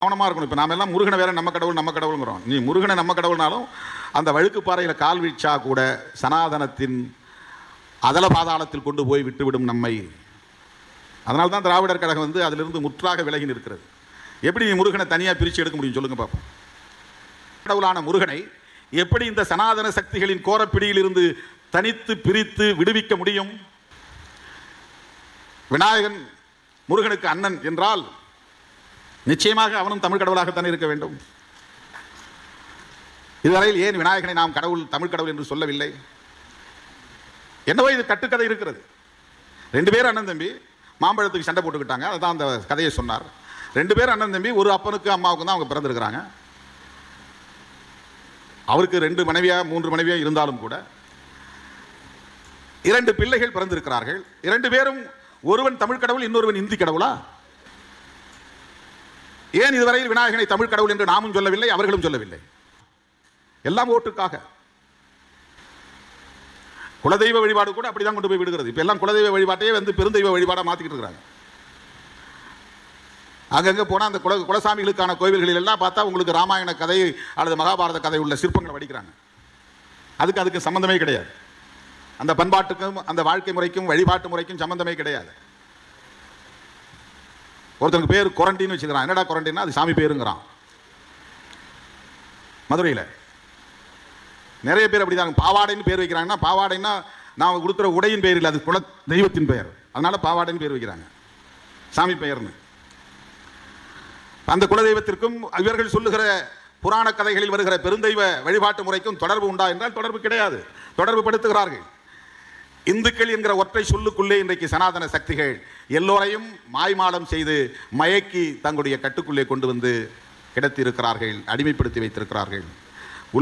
கவனமாக இருக்கணும். இப்போ நாம எல்லாம் முருகனை வேற நம்ம கடவுள்ங்கிறோம். நீ முருகனை நம்ம கடவுள்னாலும் அந்த வழுக்கு பாறையில் கால் வீழ்ச்சா கூட சனாதனத்தின் அதல பாதாளத்தில் கொண்டு போய் விட்டுவிடும் நம்மை. அதனால தான் திராவிடர் கழகம் வந்து அதிலிருந்து முற்றாக விலகி நிற்கிறது. எப்படி நீ முருகனை தனியாக பிரித்து எடுக்க முடியும் சொல்லுங்க பார்ப்போம். கடவுளான முருகனை எப்படி இந்த சனாதன சக்திகளின் கோரப்பிடியில் இருந்து தனித்து பிரித்து விடுவிக்க முடியும்? விநாயகன் முருகனுக்கு அண்ணன் என்றால் நிச்சயமாக அவனும் தமிழ் கடவுளாகத்தான் இருக்க வேண்டும். இதுவரையில் ஏன் விநாயகனை நாம் கடவுள் தமிழ் கடவுள் என்று சொல்லவில்லை? என்னவோ இது கட்டுக்கதை இருக்கிறது. 2 பேர் அண்ணன் தம்பி மாம்பழத்துக்கு சண்டை போட்டுக்கிட்டாங்க. அதுதான் அந்த கதையை சொன்னார். 2 பேர் அண்ணன் தம்பி, ஒரு அப்பனுக்கு அம்மாவுக்கு தான் அவங்க பிறந்திருக்கிறாங்க. அவருக்கு 2 மனைவியா 3 மனைவியா இருந்தாலும் கூட 2 பிள்ளைகள் பிறந்திருக்கிறார்கள். 2 பேரும் ஒருவன் தமிழ் கடவுள், இன்னொருவன் இந்தி கடவுளா? ஏன் இதுவரையில் விநாயகனை தமிழ் கடவுள் என்று நாமும் சொல்லவில்லை, அவர்களும் சொல்லவில்லை? எல்லாம் ஓட்டுக்காக. குலதெய்வ வழிபாடு கூட அப்படிதான் கொண்டு போய் விடுகிறது. இப்ப எல்லாம் குலதெய்வ வழிபாட்டையே வந்து பெருந்தெய்வ வழிபாடாக மாத்திக்கிட்டு இருக்கிறாங்க. அங்கங்க போனால் அந்த குலசாமிகளுக்கான கோவில்களில் எல்லாம் பார்த்தா உங்களுக்கு ராமாயண கதை அல்லது மகாபாரத கதை உள்ள சிற்பங்களை வடிக்கிறாங்க. அதுக்கு சம்பந்தமே கிடையாது. அந்த பண்பாட்டுக்கும் அந்த வாழ்க்கை முறைக்கும் வழிபாட்டு முறைக்கும் சம்பந்தமே கிடையாது. ஒருத்தருக்கு பேர் குரண்டின்னு வச்சுக்கிறான். என்னடா குரண்டின்னா அது சாமி பேருங்கிறான். மதுரையில் நிறைய பேர் அப்படிதான் பாவாடைன்னு பேர் வைக்கிறாங்கன்னா, பாவாடைன்னா நான் கொடுக்குற உடையின் பெயர் இல்லை, அது குல தெய்வத்தின் பெயர். அதனால பாவாடைன்னு பேர் வைக்கிறாங்க, சாமி பெயர்னு. அந்த குலதெய்வத்திற்கும் இவர்கள் சொல்லுகிற புராண கதைகளில் வருகிற பெருந்தெய்வ வழிபாட்டு முறைக்கும் தொடர்பு உண்டா என்றால் தொடர்பு கிடையாது. தொடர்பு படுத்துகிறார்கள். இந்துக்கள் என்கிற ஒற்றை சொல்லுக்குள்ளே இன்றைக்கு சனாதன சக்திகள் எல்லோரையும் மாய்மாலம் செய்து மயக்கி தங்களுடைய கட்டுக்குள்ளே கொண்டு வந்து கிடத்தி இருக்கிறார்கள், அடிமைப்படுத்தி வைத்திருக்கிறார்கள்.